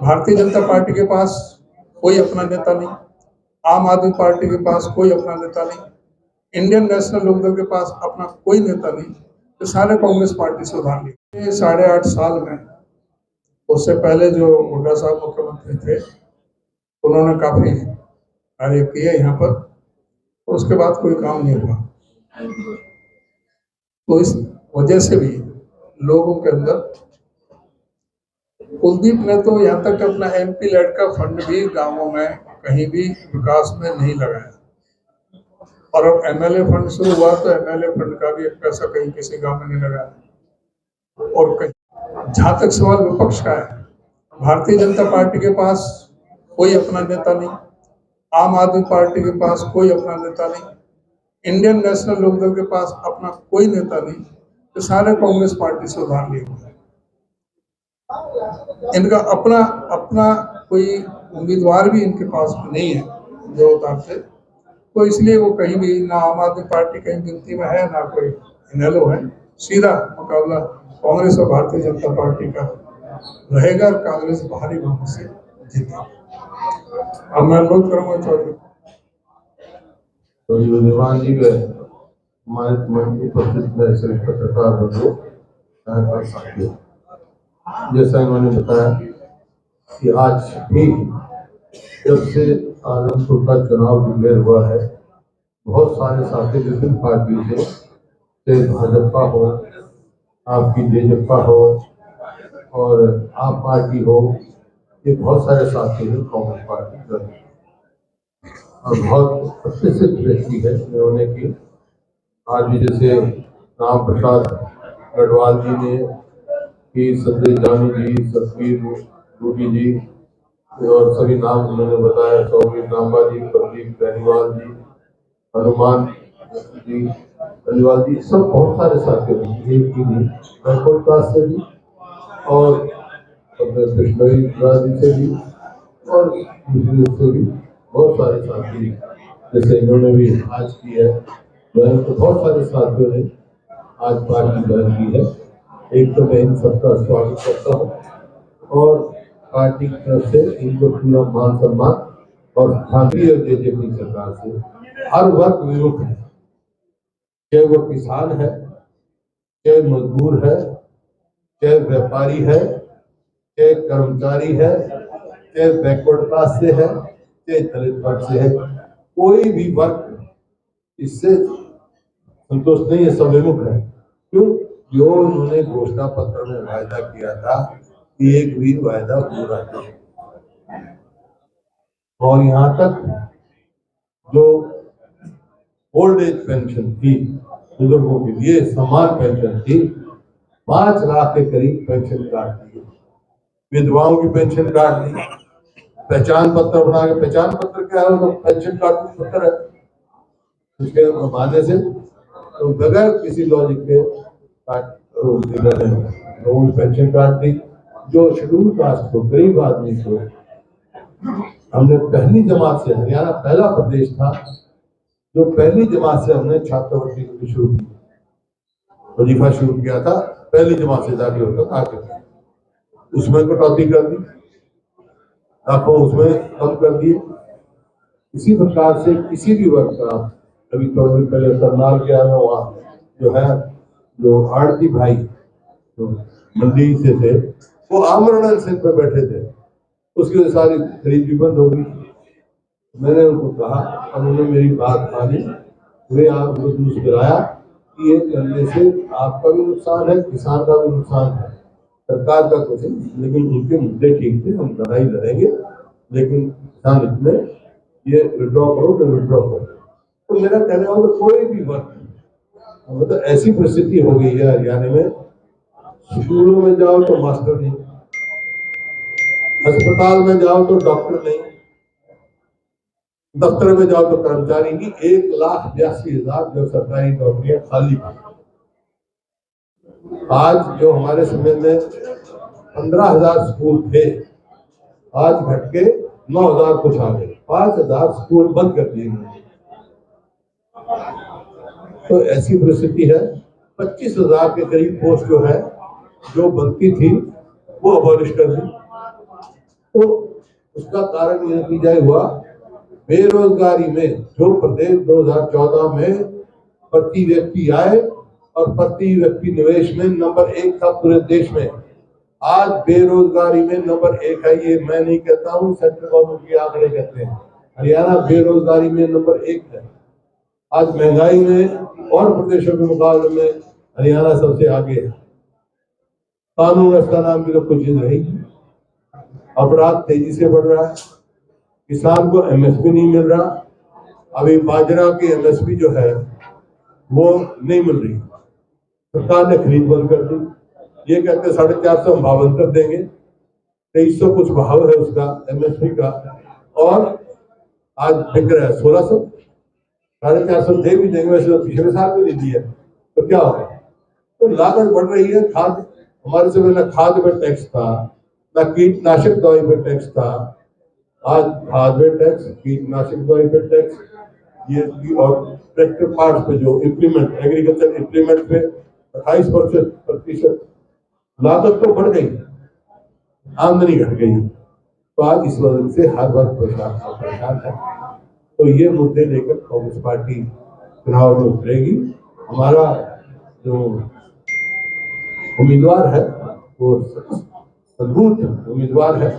Bharatiya Janata party के पास कोई अपना नेता नहीं, आम आदमी पार्टी के पास कोई अपना नेता नहीं, इंडियन नेशनल लोकदल के पास अपना कोई नेता नहीं, तो सारे कांग्रेस पार्टी से उधार लिए। 8.5 साल में, उससे पहले जो हुड्डा साहब मुख्यमंत्री थे, उन्होंने काफी कार्य किए यहाँ पर, और उसके बाद कोई काम नहीं हुआ। तो इस वजह से भी लोगों के अंदर, कुलदीप ने तो यहाँ तक अपना MP लेड का फंड भी गांवों में कहीं भी विकास में नहीं लगाया, और अब MLA फंड शुरू हुआ तो MLA फंड का भी एक पैसा कहीं किसी गांव में नहीं लगाया। और कहीं जहां तक सवाल विपक्ष का है, भारतीय जनता पार्टी के पास कोई अपना नेता नहीं, आम आदमी पार्टी के पास कोई अपना नेता नहीं, इंडियन नेशनल लोकदल के पास अपना कोई नेता नहीं, तो सारे कांग्रेस पार्टी से उधार लिए हुए हैं। इनका अपना अपना कोई उम्मीदवार भी इनके पास नहीं है जो उतारते, तो इसलिए वो कहीं भी ना आम आदमी पार्टी कहीं गिनती में है, ना कोई इनेलो है। सीधा मुकाबला कांग्रेस और भारतीय जनता पार्टी का रहेगा, और कांग्रेस भारी बहुमत से जीतेगी। अब मैं अनुरोध करूंगा चौधरी निर्माण जी के हमारे मंत्री उपस्थित पत्रकार बंधु साथियों, जैसा इन्होंने बताया कि आज भी जब से आजमपुर का चुनाव डिक्लेयर हुआ है, बहुत सारे साथी विभिन्न पार्टी से, चाहे भाजपा हो, आपकी जेजेपा हो और आप पार्टी हो, ये बहुत सारे साथी हैं कांग्रेस पार्टी का, और बहुत प्रतिष्ठित व्यक्ति है इन्होंने की। आज भी जैसे राम प्रसाद गढ़वाल जी ने कि संजय जानी जी, सतवीर रूडी जी, और सभी नाम उन्होंने बताया, चौधरी रामबा जी, प्रदीप बेनीवाल जी, हनुमान जी बेनीवाल जी, सब बहुत सारे साथी हैं। एक ही नहीं, बैकवर्ड कास्ट से भी और कृष्णवी जी से भी और दूसरे से भी बहुत सारे साथी, जैसे इन्होंने भी आज की है बहन, तो बहुत सारे साथियों ने आज पार्टी बहन की है। एक तो मैं इन सबका स्वागत करता हूँ और पार्टी की तरफ से इनको पूरा मान सम्मान, और स्थानीय और जेजेपी सरकार से हर वर्ग विमुख है, चाहे वो किसान है, चाहे मजदूर है, चाहे व्यापारी है, चाहे कर्मचारी है, चाहे बैकवर्ड क्लास से है, चाहे दलित वर्ग से है, कोई भी वर्ग इससे संतोष नहीं है, सब विमुख है। क्यों? जो उन्होंने घोषणा पत्र में वायदा किया था, एक भी वायदा पूरा नहीं। और यहाँ तक जो ओल्ड एज पेंशन थी, बुजुर्गों के लिए समान पेंशन थी, 5 लाख के करीब पेंशन काट दिए, विधवाओं की पेंशन काट दी, पहचान पत्र बना के, पहचान पत्र क्या है, तो पेंशन कार्ड पत्र है, उसके मानने से तो बगैर किसी लॉजिक के लोगों की पेंशन काट दी। जो शेड्यूल कास्ट को, गरीब आदमी को, हमने पहली जमात से, हरियाणा पहला प्रदेश था जो पहली जमात से हमने छात्रवृत्ति शुरू की, वजीफा शुरू किया था, पहली जमात से जाके होता था आगे, उसमें कटौती कर दी, लाखों उसमें कम कर दिए। इसी प्रकार से किसी भी वर्ग का, अभी थोड़ी पहले करनाल गया मैं, वहाँ जो है जो आड़ती भाई जो मंडी से थे, वो आमरण सिंह पे बैठे थे, उसकी सारी खरीद भी बंद हो गई। मैंने उनको कहा, उन्होंने मेरी बात मानी, वे आपको जूस गिराया कि ये करने से आपका भी नुकसान है, किसान का भी नुकसान है, सरकार का कुछ नहीं, लेकिन उनके मुद्दे ठीक थे, हम लड़ाई लड़ेंगे, लेकिन किसान हित में ये विड्रॉ करो तो विड्रॉ करो। तो मेरा कहने वाला कोई भी वर्ग, मतलब ऐसी परिस्थिति हो गई है हरियाणा में, स्कूलों में जाओ तो मास्टर नहीं, अस्पताल में जाओ तो डॉक्टर नहीं, दफ्तर में जाओ तो कर्मचारी की 1,82,000 जो सरकारी नौकरियां खाली थी। आज जो हमारे समय में 15,000 स्कूल थे, आज घट के 9,000 कुछ आ गए, 5,000 स्कूल बंद कर दिए गए। तो ऐसी परिस्थिति है, 25,000 के करीब पोस्ट जो है, जो बनती थी, वो अबॉलिश कर दी। तो उसका कारण ये नतीजा हुआ बेरोजगारी में, जो प्रदेश 2014 में प्रति व्यक्ति आय और प्रति व्यक्ति निवेश में नंबर 1 था पूरे देश में, आज बेरोजगारी में नंबर 1 है। ये मैं नहीं कहता हूँ, सेंट्रल गवर्नमेंट के आंकड़े कहते हैं। हरियाणा बेरोजगारी में नंबर 1 है। आज महंगाई में और प्रदेशों के मुकाबले में हरियाणा सबसे आगे है। कानून व्यवस्था नाम की तो कोई चीज रही, अपराध तेजी से बढ़ रहा है, किसान को एमएसपी नहीं मिल रहा। अभी बाजरा की एमएसपी जो है वो नहीं मिल रही, सरकार ने खरीद बंद कर दी। ये कहते 450 हम भावांतर देंगे, 2300 कुछ भाव है उसका एमएसपी का, और आज बिक रहा है 1600। 450 दे भी देंगे, वैसे तो पिछले साल भी दे दिया, तो क्या होगा? तो लागत बढ़ रही है। खाद, हमारे समय न खाद पे टैक्स था, न कीटनाशक दवाई पे टैक्स था। आज खाद पे टैक्स, कीटनाशक दवाई पे टैक्स, जीएसटी, और ट्रैक्टर पार्ट्स पे जो इम्प्लीमेंट, एग्रीकल्चर इम्प्लीमेंट पे 28% लागत तो बढ़ गई, आमदनी घट गई। तो आज इस वजह से हर वर्ग परेशान है। तो ये मुद्दे लेकर कांग्रेस पार्टी चुनाव में उतरेगी। हमारा जो उम्मीदवार है वो मजबूत उम्मीदवार है।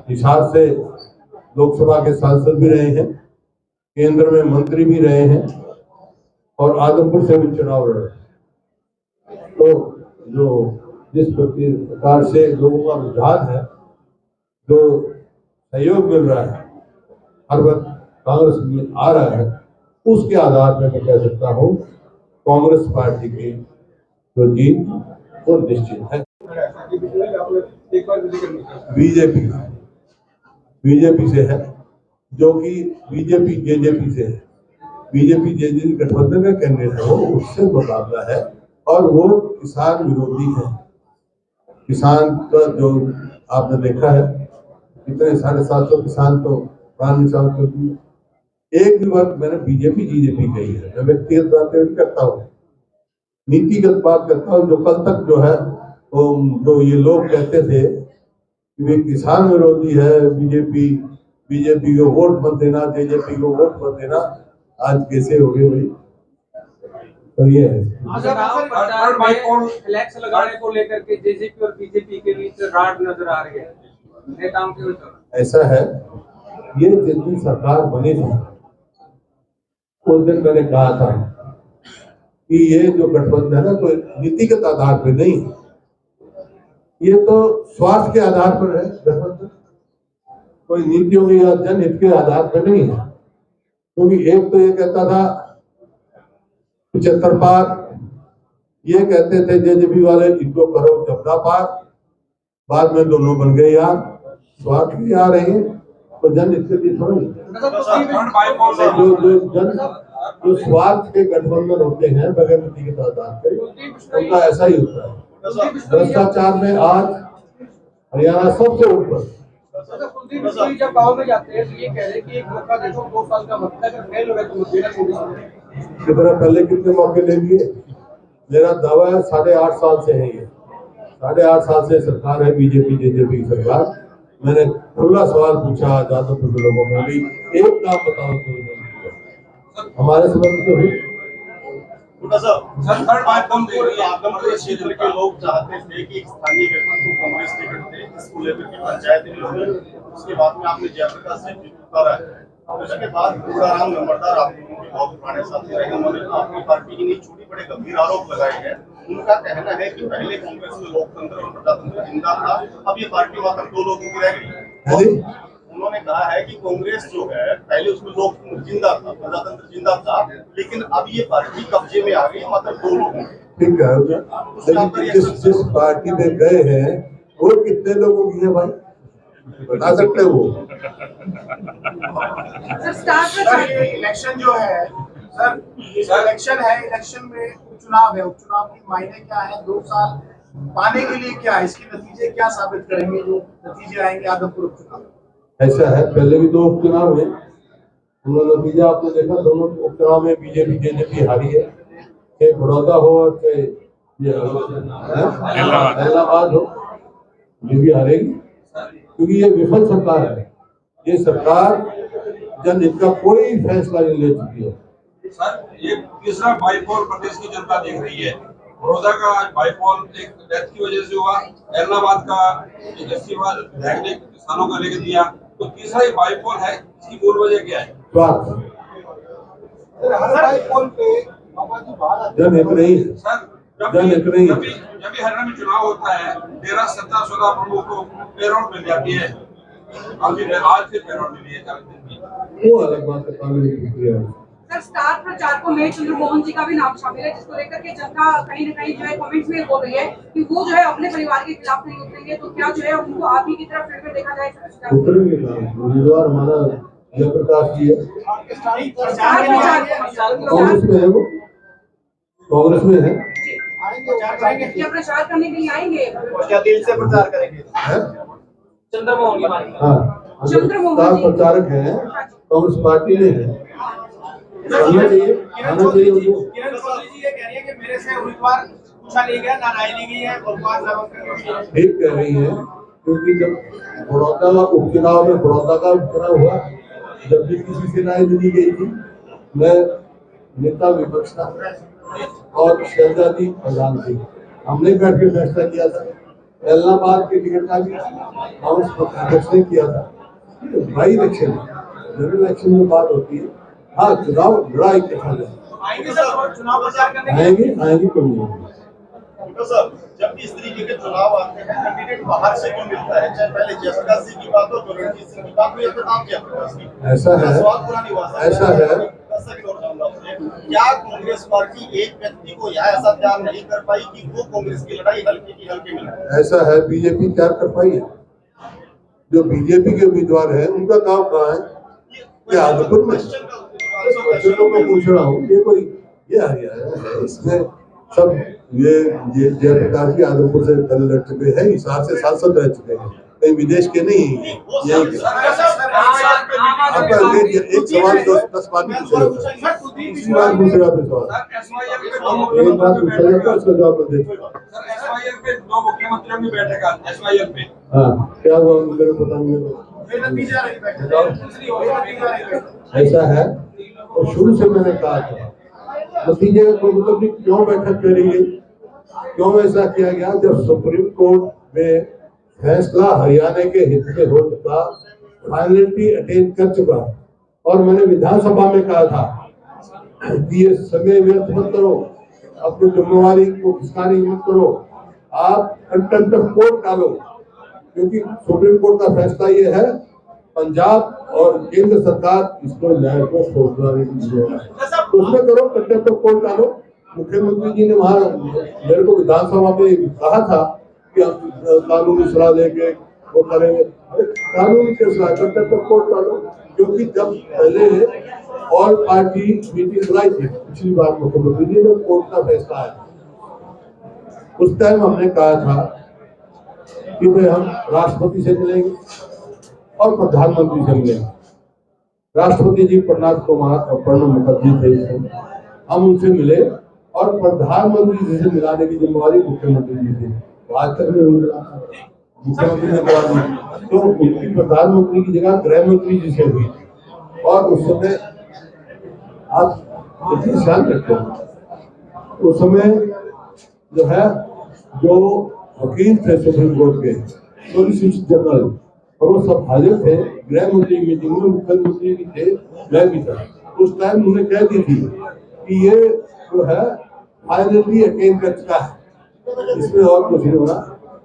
हिसार से लोकसभा के सांसद भी रहे हैं, केंद्र में मंत्री भी रहे हैं, और आदमपुर से भी चुनाव लड़े। तो जो जिस प्रकार से लोगों का रुझान है, जो सहयोग मिल रहा है, हर वक्त कांग्रेस में आ रहा है, उसके आधार पर मैं कह सकता हूँ कांग्रेस पार्टी की जो जीत वो निश्चित है। बीजेपी से है, जो कि बीजेपी जेजेपी से है। बीजेपी जेजेपी गठबंधन का कैंडिडेट है, वो उससे मुकाबला है, और वो किसान विरोधी है। किसान का जो आपने देखा है, कितने 750 किसान तो प्राण न्यौछावर कर दिए। एक भी बात मैंने बीजेपी जीजेपी कही है, मैं व्यक्तिगत बातें नहीं करता हूँ, नीतिगत बात करता हूँ। जो कल तक जो है वो जो ये लोग कहते थे कि वे किसान विरोधी है, बीजेपी को वोट मत देना, जेजेपी को वोट मत देना, आज कैसे हो गए भाई? तो ये है। फ्लैक्स लगाने को लेकर के जेजेपी और बीजेपी के बीच राड नजर आ रही है नेताओं के ऊपर। ऐसा है, ये जिस दिन सरकार बनी थी उस दिन मैंने कहा था कि ये जो गठबंधन है ना, कोई नीतिगत आधार पर नहीं, ये तो स्वार्थ के आधार पर है गठबंधन, कोई नीतियों के या जनहित के आधार पर नहीं है। क्योंकि एक तो ये कहता था 75 पार, ये कहते थे जेजेपी वाले इनको करो 14 पार, बाद में दोनों बन गए यार, स्वार्थ भी आ रहे हैं, तो जनहित के लिए थोड़ी। जो स्वार्थ के गठबंधन होते हैं बगैर नीतिगत आधार पे, उनका ऐसा ही होता है। भ्रष्टाचार में आज हरियाणा सबसे ऊपर। जब गाँव में जाते हैं तो ये कह रहे कि एक मौका देखो, 2 साल का वक्त है, अगर फेल हो गए तो देना छोड़। कितना पहले कितने मौके ले लिए? मेरा दावा है 8.5 साल से है, ये 8.5 साल से सरकार है बीजेपी जेजेपी की सरकार। मैंने खुला सवाल पूछा जादवपुर के लोगों को, भी एक काम बताओ तो हमारे समय में तो हुई। आदमपुर क्षेत्र के लोग चाहते थे कि एक स्थानीय व्यक्ति को कांग्रेस टिकट दे, इसको लेकर के पंचायत में हुई। उसके बाद में आपने जयप्रकाश सिंह जी को उतारा है, उसके बाद पूराराम नंबरदार आप लोगों के बहुत पुराने साथी रहे, उन्होंने आपकी पार्टी की नहीं छोड़ी, बड़े गंभीर आरोप लगाए हैं। उनका कहना है कि पहले कांग्रेस में लोकतंत्र और प्रजातंत्र जिंदा था, अब ये पार्टी मात्र 2 लोगों की रह गई। उन्होंने कहा है कि कांग्रेस जो है पहले उसमें लोकतंत्र जिंदा था, प्रजातंत्र जिंदा था, लेकिन अब ये पार्टी कब्जे में आ गई, मात्र 2 लोगों की। ठीक है, जिस पार्टी में गए हैं वो कितने लोगों की है भाई, बता सकते हो? सर ये इलेक्शन जो है सर, इलेक्शन है, इलेक्शन में उपचुनाव है, उपचुनाव की मायने क्या है? 2 साल पाने के लिए क्या है, इसके नतीजे क्या साबित करेंगे जो नतीजे आएंगे आदमपुर उपचुनाव? ऐसा है, पहले भी 2 उपचुनाव हुए, उन्होंने नतीजा आपने देखा, दोनों उपचुनाव में बीजेपी जेजेपी हारी है, चाहे बड़ौदा हो और चाहे इलाहाबाद हो, ये भी हारेगी। क्योंकि ये विफल सरकार है। ये सरकार जनहित का कोई फैसला नहीं ले चुकी है। सर, ये तीसरा बाईपोल प्रदेश की जनता देख रही है। बड़ौदा का बाईपोल एक डेथ की वजह से हुआ, इलाहाबाद का एक इस्तीफा किसानों का लेकर दिया, तो तीसरा ही बाईपोल है। इसकी मूल वजह क्या है? स्वार्थ, हर बाईपोल पे बाबा जी बाहर आते जनहित नहीं है। सर, जनहित नहीं है। जब भी हरियाणा में चुनाव होता है 13 17 16 प्रमुख को पेरोल मिल जाती है। आज फिर पेरोल मिली है 40 दिन की। वो अलग बात है, कानूनी प्रक्रिया है। सर, स्टार प्रचारक में चंद्रमोहन जी का भी नाम शामिल है, जिसको लेकर के जनता कहीं न कहीं जो है कमेंट्स में बोल रही है कि वो जो है अपने परिवार के खिलाफ नहीं उतरेंगे, तो क्या जो है उनको आप ही की तरफ फिर में देखा जाए? उतरेंगे ना, उम्मीदवार हमारा जयप्रकाश जी है। कांग्रेस में है, वो कांग्रेस में है। क्या प्रचार करने के लिए आएंगे? क्या दिल से प्रचार करेंगे? चंद्रमोहन की बात हाँ, चंद्रमोहन जी प्रचारक है, कांग्रेस पार्टी में है। आना चाहिए, आना चाहिए उनको। किरण चौधरी जी ये कह रही है कि मेरे से उम्मीदवार पूछा नहीं गया, नाराज ली गई है, भगवान नामांकन ठीक कह रही है, क्योंकि जब बड़ौदा का उपचुनाव में बड़ौदा का उपचुनाव हुआ, जब भी किसी से राय दी गई थी, मैं नेता विपक्ष था और शहजादी प्रधान थी, हमने बैठ के फैसला किया था। इलाहाबाद के टिकट का भी कांग्रेस अध्यक्ष ने किया था। बाई इलेक्शन, जनरल इलेक्शन में बात होती है। हाँ, चुनाव लड़ा एक देखा जाए, आएंगे सर चुनाव प्रचार करने आएंगे कभी नहीं। तो सर, जब भी इस तरीके के चुनाव आते हैं, कैंडिडेट बाहर से क्यों मिलता है? चाहे पहले जयप्रकाश सिंह की बात हो, तो रणजीत सिंह की बात हो, या फिर आप जयप्रकाश की। ऐसा है, सवाल पूरा नहीं हुआ सर। ऐसा है। क्या कांग्रेस पार्टी एक व्यक्ति को यहाँ ऐसा तैयार नहीं कर पाई कि वो कांग्रेस की लड़ाई हल्के की हल्के में लड़े? ऐसा है, बीजेपी तैयार कर पाई है। जो बीजेपी के उम्मीदवार हैं, उनका काम कहाँ है? ये आदमपुर में बच्चों को पूछ रहा हूँ। ये कोई ये हरियाणा है, इसमें सब ये जयप्रकाश की आदमपुर से दल लड़ चुके हैं, हिसार से सांसद रह चुके हैं, कहीं विदेश के नहीं हैं। यही आपका एक सवाल 10 बार पूछेगा, इसी बार पूछेगा आपने सवाल, एक बात पूछेगा तो उसका जवाब दे। सर, एसवाईएल पे 2 मुख्यमंत्रियों की बैठक है एसवाईएल पे। हाँ, क्या हुआ मेरे को पता नहीं। नतीजा रही बैठक ऐसा है, और शुरू से मैंने कहा था नतीजे का कोई मतलब नहीं। क्यों बैठक करी गई, क्यों ऐसा किया गया? जब सुप्रीम कोर्ट में फैसला हरियाणा के हित में हो चुका, फाइनलिटी अटेन कर चुका, और मैंने विधानसभा में कहा था कि ये समय व्यर्थ मत करो, अपनी जिम्मेवारी को खिसकानी मत करो, आप कंटेम्प्ट ऑफ कोर्ट डालो, क्योंकि सुप्रीम कोर्ट का फैसला ये है, पंजाब और केंद्र सरकार इसको न्याय को सोचना नहीं है, तो उसमें करो, कंटेम्प्ट ऑफ कोर्ट डालो। मुख्यमंत्री जी ने वहां मेरे को विधानसभा में कहा था कि आप कानूनी सलाह लेके वो करेंगे। कानूनी के सलाह कंटेम्प्ट ऑफ कोर्ट डालो, क्योंकि जब पहले ऑल पार्टी मीटिंग बुलाई थी पिछली बार मुख्यमंत्री जी ने, कोर्ट का फैसला आया, उस टाइम हमने कहा था कि भाई हम राष्ट्रपति से मिलेंगे और प्रधानमंत्री से मिलेंगे। राष्ट्रपति जी प्रणब मुखर्जी थे इसमें, हम उनसे मिले, और प्रधानमंत्री जी से मिलाने की जिम्मेवारी मुख्यमंत्री जी थी। आज तक नहीं मिला, मुख्यमंत्री ने करा दी, तो उनकी प्रधानमंत्री की जगह गृह मंत्री जी से हुई। और उस समय आप इतनी ध्यान रखते हो, उस समय जो है, जो वकील थे सुप्रीम कोर्ट के, सॉलिसिटर जनरल, और वो सब हाजिर थे गृह मंत्री मीटिंग में, मुख्यमंत्री भी थे, मैं भी था। उस टाइम उन्होंने कह दी थी कि ये जो है फाइनली अटेन कर चुका है, इसमें और कुछ नहीं होना।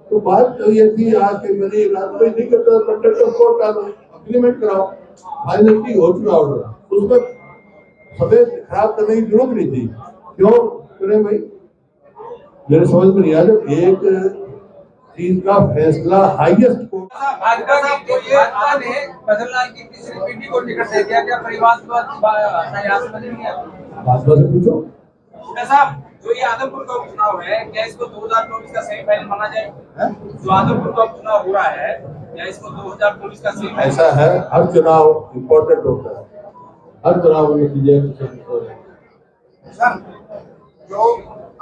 तो बात तो ये थी, आज के मैंने ये बात नहीं करता, कंटेम्प्ट ऑफ कोर्ट डालो, अग्रीमेंट कराओ, फाइनली हो चुका ऑर्डर, उसमें समय खराब करने की जरूरत नहीं थी। क्यों करें भाई? मेरे समझ में नहीं आया, जब एक चीज का फैसला हाईएस्ट कोर्ट। भाजपा ने बदरलाल की तीसरी पीढ़ी को टिकट दे दिया, क्या परिवार भाजपा से पूछो। साहब, जो ये आदमपुर का उपचुनाव है, क्या इसको 2024 का सेमीफाइनल माना जाए? जो आदमपुर का उपचुनाव हो रहा है, क्या इसको 2024 का सेमीफाइनल? ऐसा है, हर चुनाव इम्पोर्टेंट होता है, हर चुनाव में नतीजे सर, जो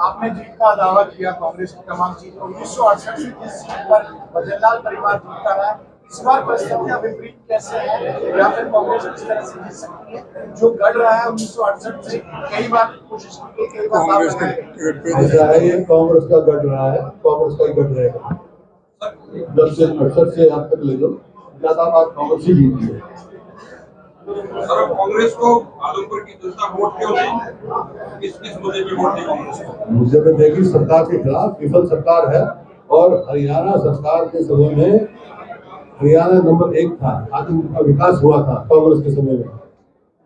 आपने जीत का दावा किया कांग्रेस की तमाम सीटों, 1968 से जिस सीट पर बजरलाल परिवार जीतता रहा, इस बार परिस्थितियां विपरीत कैसे है या फिर कांग्रेस किस तरह से जीत सकती है? जो गढ़ रहा है 1968 से कई बार कोशिश की गई, कई बार दांव कांग्रेस के लगाए गए। टिकट पे ऐसा है, ये कांग्रेस का गढ़ रहा है, कांग्रेस का ही गढ़ रहेगा। 10 से 68 से अब तक ले लो, ज्यादा बात कांग्रेस ही जीती है। सर अब कांग्रेस को आदमपुर की जनता वोट क्यों नहीं, किस मुद्दे पे वोट दी कांग्रेस को? मुझे में देगी सरकार के खिलाफ विफल सरकार है, और हरियाणा सरकार के समय में हरियाणा नंबर 1 था, आदमपुर का विकास हुआ था कांग्रेस के समय में,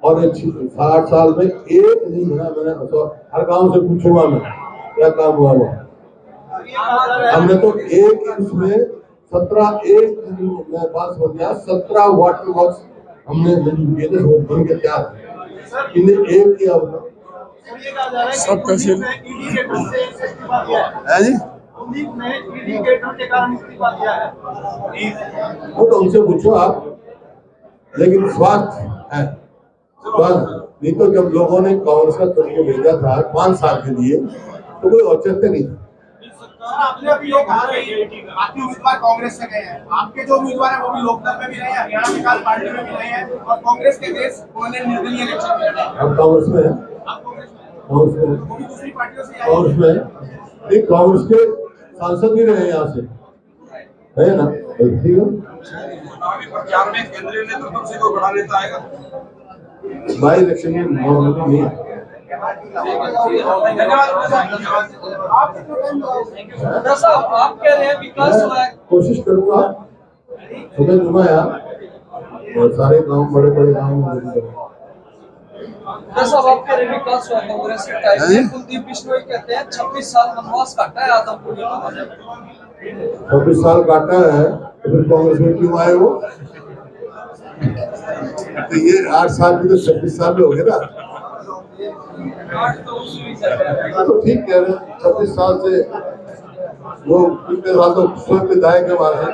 और 60 साल में एक नहीं बना। मैंने हर गांव से पूछूंगा मैं क्या काम हुआ हुआ। हमने तो एक इसमें 17 एक में पास हो गया, 17 वाटर वर्क्स हमने मंजूर किए थे, बन के तैयार। इन्हें एक किया होगा ये कहा जा रहा है कि सब तहसील- ईडी के डर से इस्तीफा दिया है। है जी। कुलदीप ने ईडी के डर के कारण इस्तीफा दिया है। वो तो उनसे पूछो आप, लेकिन स्वास्थ्य है, स्वास्थ्य नहीं तो जब लोगों ने कांग्रेस का चुन के भेजा था 5 साल के लिए, तो कोई औचित्य नहीं था। आपने अभी लोग आ रहे हैं, बाकी उम्मीदवार कांग्रेस से गए हैं, आपके जो उम्मीदवार हैं वो भी लोकदल में भी रहे हैं, हरियाणा विकास पार्टी में भी रहे हैं, और कांग्रेस के देश उन्होंने निर्दलीय इलेक्शन में लड़े हैं। अब कांग्रेस में है, आप कांग्रेस में कांग्रेस में, वो भी दूसरी पार्टियों से आए कांग्रेस में नहीं, कांग्रेस के सांसद भी रहे यहाँ से, है ना? ठीक है, चुनावी प्रचार में केंद्रीय नेतृत्व से कोई बड़ा नेता आएगा? बाई इलेक्शन में मौजूद नहीं है। साहब आप कह रहे हैं विकास हुआ है, कोशिश करूंगा सुबह नुमाया और सारे गांव, बड़े बड़े गांव में साहब आप कह रहे हैं विकास हुआ है कांग्रेस के टाइम में। कुलदीप बिश्नोई कहते हैं 26 साल वनवास काटा है आदमपुर के लोगों ने। 26 साल काटा है, तो फिर कांग्रेस में क्यों आए वो? तो ये 8 साल भी तो 26 साल में हो गए ना। तो ठीक कह रहे हैं, 26 साल से वो पिछले साल तो स्वयं विधायक हमारे हैं,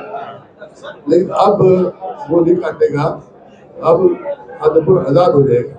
लेकिन अब वो नहीं काटेगा, अब आदमपुर आजाद हो जाएगा।